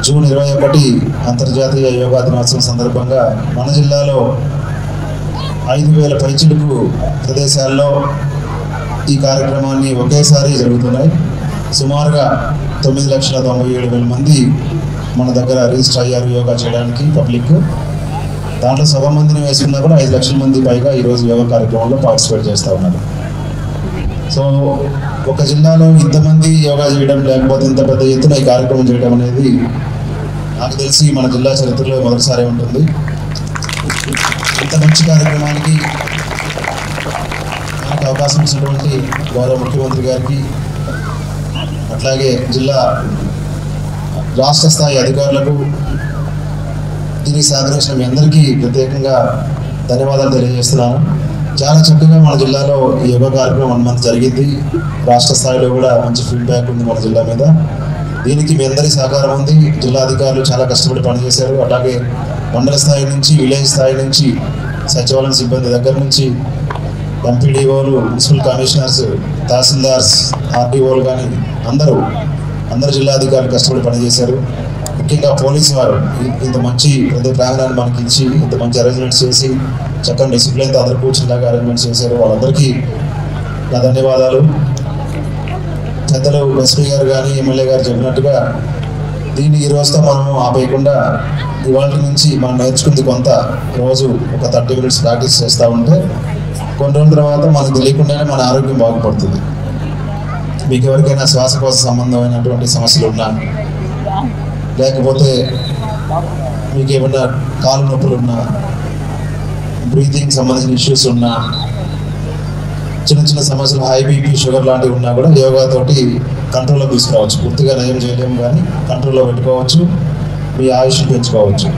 June 21 అంతర్జాతీయ యోగా దినోత్సవం సందర్భంగా మన జిల్లాలో 5,000 పైచిలుకు ప్రదేశాల్లో ఈ కార్యక్రమాన్ని ఒకేసారి జరుగుతున్నాయి. సుమారుగా 9,97,000 మంది మన దగ్గర రిజిస్టర్ అయ్యారు యోగా చేయడానికి పబ్లిక్. దాంట్లో సగం మందిని వేసుకున్నా కూడా 5 లక్షల మంది పైగా ఈరోజు యోగా కార్యక్రమంలో పార్టిసిపేట్ చేస్తూ ఉన్నారు. సో ఒక జిల్లాలో ఇంతమంది యోగా చేయడం, లేకపోతే ఇంత పెద్ద ఎత్తున ఈ కార్యక్రమం చేయడం అనేది నాకు తెలిసి మన జిల్లా చరిత్రలో మొదటిసారి ఉంటుంది. ఇంత మంచి కార్యక్రమానికి మనకు అవకాశం ఇచ్చినటువంటి గౌరవ ముఖ్యమంత్రి గారికి, అట్లాగే జిల్లా రాష్ట్ర స్థాయి అధికారులకు, దీనికి సహకరించిన మీ అందరికీ ప్రత్యేకంగా ధన్యవాదాలు తెలియజేస్తున్నాను. చాలా చక్కగా మన జిల్లాలో ఈ యోగా కార్యక్రమం 1 మంత్ జరిగింది. రాష్ట్ర స్థాయిలో కూడా మంచి ఫీడ్బ్యాక్ ఉంది మన జిల్లా మీద. దీనికి మీ అందరి సహకారం ఉంది. జిల్లా అధికారులు చాలా కష్టపడి పనిచేశారు. అలాగే మండల స్థాయి నుంచి, విలేజ్ స్థాయి నుంచి, సచివాలయం సిబ్బంది దగ్గర నుంచి, ఎంపీడీఓలు, మున్సిపల్ కమిషనర్స్, తహసీల్దార్స్, ఆర్డీఓలు కానీ అందరు జిల్లా అధికారులు కష్టపడి పనిచేశారు. ముఖ్యంగా పోలీసు వారు ఇంత మంచి పెద్ద ప్రాంగణాన్ని మనకి ఇచ్చి ఇంత మంచి అరేంజ్మెంట్స్ చేసి చక్కని డిసిప్లిన్తో అందరూ కూర్చునేలాగా అరేంజ్మెంట్స్ చేశారు. వాళ్ళందరికీ నా ధన్యవాదాలు. పెద్దలు ఎస్పీ గారు కానీ ఎమ్మెల్యే గారు చెప్పినట్టుగా దీన్ని ఈ రోజుతో మనం ఆపేయకుండా ఇవాళ నుంచి మనం నేర్చుకుంది కొంత రోజు ఒక 30 minutes ప్రాక్టీస్ చేస్తూ ఉంటే కొన్ని రోజుల తర్వాత మనకు తెలియకుండానే మన ఆరోగ్యం బాగుపడుతుంది. మీకు ఎవరికైనా శ్వాసకోశ సంబంధమైనటువంటి సమస్యలు ఉన్నా, లేకపోతే మీకు ఏమైనా కాలు నొప్పులు ఉన్నా, బ్రీతింగ్ సంబంధించిన ఇష్యూస్ ఉన్నా, చిన్న సమస్యలు, హై బీపీ, షుగర్ లాంటివి ఉన్నా కూడా యోగాతోటి కంట్రోల్లో తీసుకురావచ్చు. పూర్తిగా నయం చేయలేము కానీ కంట్రోల్లో పెట్టుకోవచ్చు, మీ ఆయుష్ పెంచుకోవచ్చు.